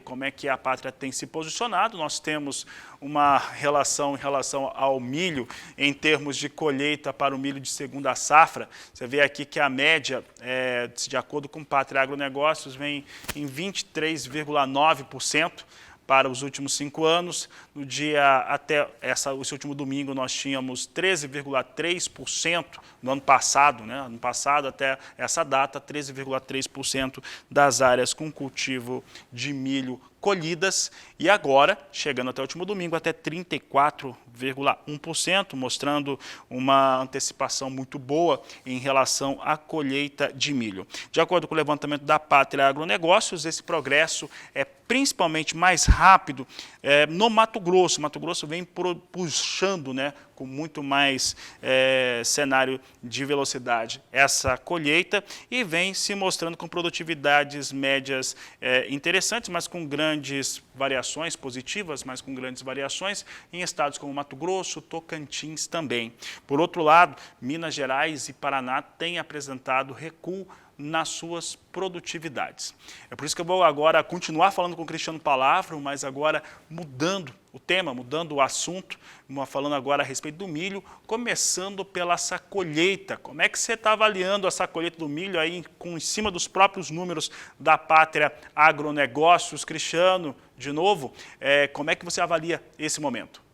Como é que a Pátria tem se posicionado. Nós temos uma relação em relação ao milho em termos de colheita para o milho de segunda safra. Você vê aqui que a média, de acordo com Pátria Agronegócios, vem em 23,9%. para os últimos 5 anos. No dia até esse último domingo nós tínhamos 13,3% no ano passado, né? Ano passado até essa data, 13,3% das áreas com cultivo de milho colhidas, e agora, chegando até o último domingo, até 34,1%, mostrando uma antecipação muito boa em relação à colheita de milho. De acordo com o levantamento da Pátria Agronegócios, esse progresso é principalmente mais rápido no Mato Grosso. Mato Grosso vem puxando, né, com muito mais cenário de velocidade essa colheita e vem se mostrando com produtividades médias interessantes, mas com grandes variações positivas, mas com grandes variações em estados como Mato Grosso, Tocantins também. Por outro lado, Minas Gerais e Paraná têm apresentado recuo nas suas produtividades. É por isso que eu vou agora continuar falando com o Cristiano Palavro, mas agora mudando o tema, mudando o assunto, falando agora a respeito do milho, começando pela essa colheita. Como é que você está avaliando essa colheita do milho aí em cima dos próprios números da Pátria Agronegócios? Cristiano, de novo, como é que você avalia esse momento?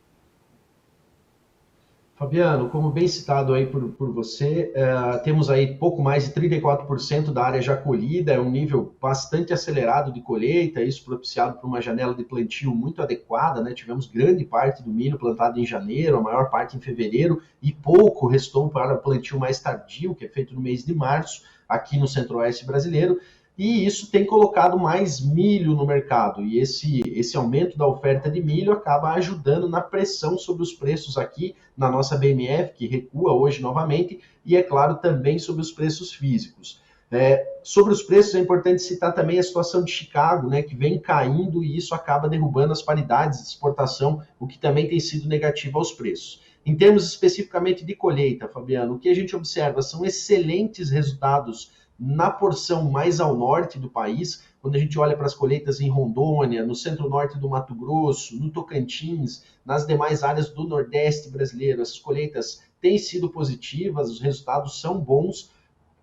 Fabiano, como bem citado aí por você, temos aí pouco mais de 34% da área já colhida, é um nível bastante acelerado de colheita, isso propiciado por uma janela de plantio muito adequada, né? Tivemos grande parte do milho plantado em janeiro, a maior parte em fevereiro, e pouco restou para o plantio mais tardio, que é feito no mês de março, aqui no centro-oeste brasileiro, e isso tem colocado mais milho no mercado, e esse aumento da oferta de milho acaba ajudando na pressão sobre os preços aqui na nossa BMF, que recua hoje novamente, e é claro também sobre os preços físicos. Sobre os preços é importante citar também a situação de Chicago, né, que vem caindo e isso acaba derrubando as paridades de exportação, o que também tem sido negativo aos preços. Em termos especificamente de colheita, Fabiano, o que a gente observa são excelentes resultados na porção mais ao norte do país, quando a gente olha para as colheitas em Rondônia, no centro-norte do Mato Grosso, no Tocantins, nas demais áreas do Nordeste brasileiro, essas colheitas têm sido positivas, os resultados são bons,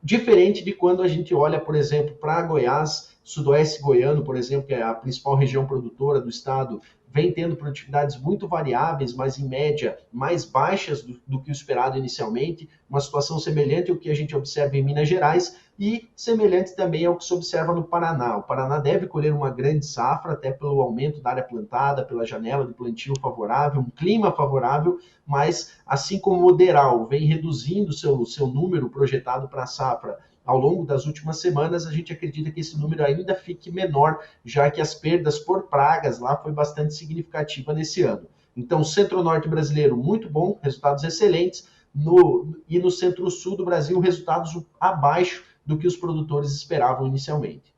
diferente de quando a gente olha, por exemplo, para Goiás, sudoeste goiano, por exemplo, que é a principal região produtora do estado, vem tendo produtividades muito variáveis, mas em média mais baixas do que o esperado inicialmente, uma situação semelhante ao que a gente observa em Minas Gerais e semelhante também ao que se observa no Paraná. O Paraná deve colher uma grande safra, até pelo aumento da área plantada, pela janela de plantio favorável, um clima favorável, mas assim como o Deral vem reduzindo seu número projetado para a safra ao longo das últimas semanas, a gente acredita que esse número ainda fique menor, já que as perdas por pragas lá foi bastante significativa nesse ano. Então, centro-norte brasileiro, muito bom, resultados excelentes, e no centro-sul do Brasil, resultados abaixo do que os produtores esperavam inicialmente.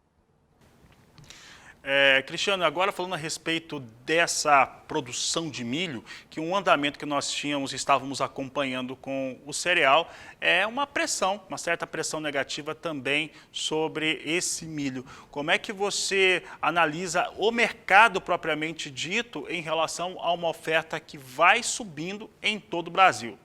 Cristiano, agora falando a respeito dessa produção de milho, que um andamento que nós estávamos acompanhando com o cereal, é uma certa pressão negativa também sobre esse milho. Como é que você analisa o mercado propriamente dito em relação a uma oferta que vai subindo em todo o Brasil?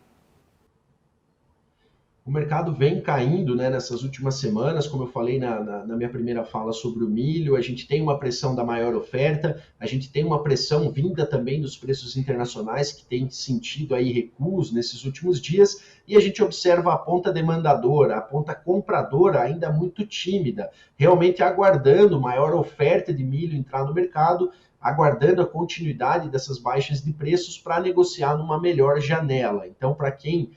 O mercado vem caindo, né, nessas últimas semanas, como eu falei na minha primeira fala sobre o milho, a gente tem uma pressão da maior oferta, a gente tem uma pressão vinda também dos preços internacionais, que tem sentido aí recuos nesses últimos dias, e a gente observa a ponta demandadora, a ponta compradora ainda muito tímida, realmente aguardando maior oferta de milho entrar no mercado, aguardando a continuidade dessas baixas de preços para negociar numa melhor janela. Então, para quem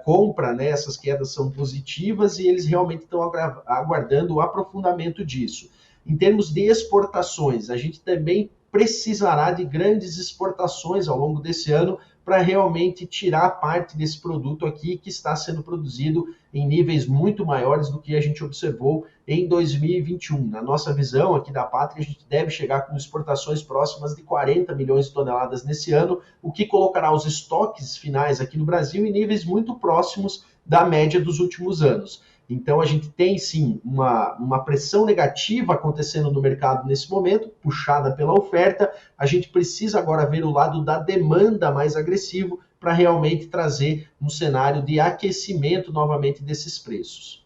compra, né, essas quedas são positivas e eles realmente estão aguardando o aprofundamento disso. Em termos de exportações, a gente também precisará de grandes exportações ao longo desse ano para realmente tirar parte desse produto aqui que está sendo produzido em níveis muito maiores do que a gente observou em 2021. Na nossa visão aqui da Pátria, a gente deve chegar com exportações próximas de 40 milhões de toneladas nesse ano, o que colocará os estoques finais aqui no Brasil em níveis muito próximos da média dos últimos anos. Então, a gente tem, sim, uma pressão negativa acontecendo no mercado nesse momento, puxada pela oferta. A gente precisa agora ver o lado da demanda mais agressivo para realmente trazer um cenário de aquecimento novamente desses preços.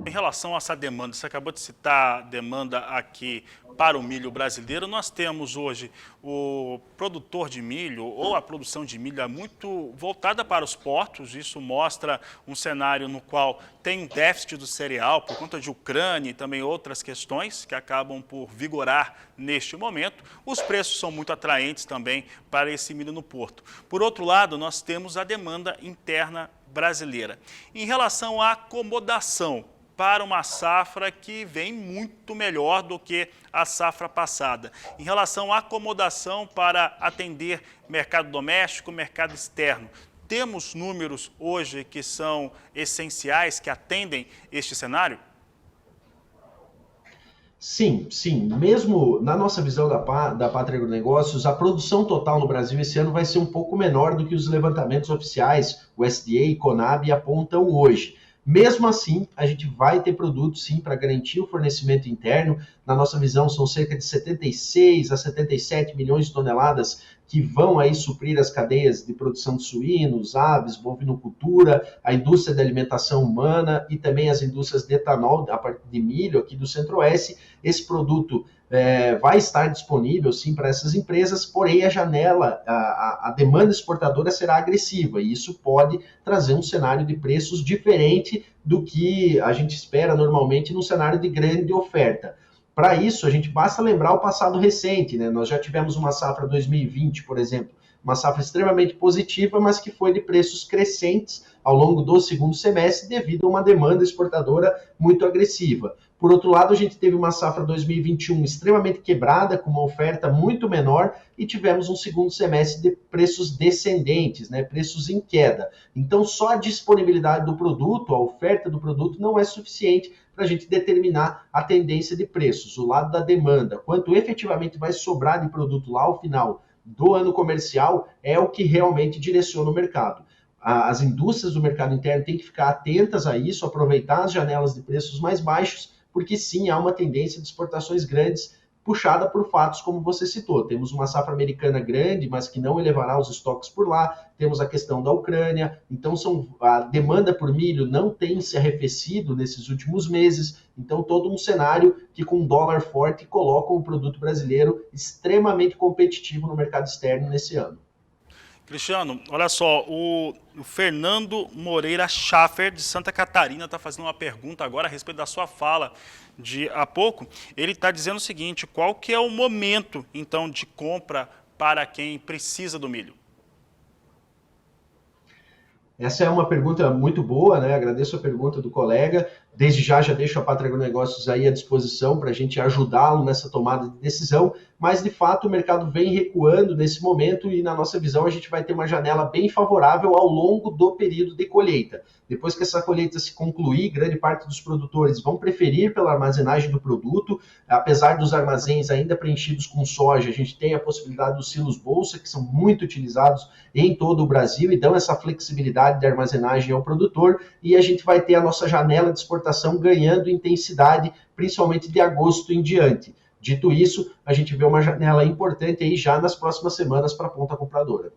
Em relação a essa demanda, você acabou de citar a demanda aqui para o milho brasileiro. Nós temos hoje o produtor de milho ou a produção de milho é muito voltada para os portos. Isso mostra um cenário no qual tem um déficit do cereal por conta de Ucrânia e também outras questões que acabam por vigorar neste momento. Os preços são muito atraentes também para esse milho no porto. Por outro lado, nós temos a demanda interna brasileira. Em relação à acomodação, para uma safra que vem muito melhor do que a safra passada. Em relação à acomodação para atender mercado doméstico, mercado externo, temos números hoje que são essenciais, que atendem este cenário? Sim, sim. Mesmo na nossa visão da Pátria Agronegócios, a produção total no Brasil esse ano vai ser um pouco menor do que os levantamentos oficiais, o SDA e Conab apontam hoje. Mesmo assim, a gente vai ter produto, sim, para garantir o fornecimento interno. Na nossa visão, são cerca de 76 a 77 milhões de toneladas que vão aí suprir as cadeias de produção de suínos, aves, bovinocultura, a indústria de alimentação humana e também as indústrias de etanol, a partir de milho aqui do Centro-Oeste. Esse produto vai estar disponível, sim, para essas empresas, porém a janela, a demanda exportadora será agressiva e isso pode trazer um cenário de preços diferente do que a gente espera normalmente num cenário de grande oferta. Para isso, a gente basta lembrar o passado recente, né? Nós já tivemos uma safra 2020, por exemplo, uma safra extremamente positiva, mas que foi de preços crescentes ao longo do segundo semestre devido a uma demanda exportadora muito agressiva. Por outro lado, a gente teve uma safra 2021 extremamente quebrada, com uma oferta muito menor, e tivemos um segundo semestre de preços descendentes, né? Preços em queda. Então, só a disponibilidade do produto, a oferta do produto, não é suficiente para a gente determinar a tendência de preços, o lado da demanda, quanto efetivamente vai sobrar de produto lá ao final do ano comercial, é o que realmente direciona o mercado. As indústrias do mercado interno têm que ficar atentas a isso, aproveitar as janelas de preços mais baixos, porque sim, há uma tendência de exportações grandes puxada por fatos como você citou. Temos uma safra americana grande, mas que não elevará os estoques por lá. Temos a questão da Ucrânia. Então, a demanda por milho não tem se arrefecido nesses últimos meses. Então, todo um cenário que com dólar forte coloca o produto brasileiro extremamente competitivo no mercado externo nesse ano. Cristiano, olha só, o Fernando Moreira Schaffer, de Santa Catarina, está fazendo uma pergunta agora a respeito da sua fala de há pouco. Ele está dizendo o seguinte: qual que é o momento, então, de compra para quem precisa do milho? Essa é uma pergunta muito boa, né? Agradeço a pergunta do colega. Desde já deixo a Pátria Agronegócios aí à disposição para a gente ajudá-lo nessa tomada de decisão, mas de fato o mercado vem recuando nesse momento e na nossa visão a gente vai ter uma janela bem favorável ao longo do período de colheita. Depois que essa colheita se concluir, grande parte dos produtores vão preferir pela armazenagem do produto, apesar dos armazéns ainda preenchidos com soja, a gente tem a possibilidade dos silos bolsa, que são muito utilizados em todo o Brasil e dão essa flexibilidade de armazenagem ao produtor, e a gente vai ter a nossa janela de exportação ganhando intensidade, principalmente de agosto em diante. Dito isso, a gente vê uma janela importante aí já nas próximas semanas para a ponta compradora.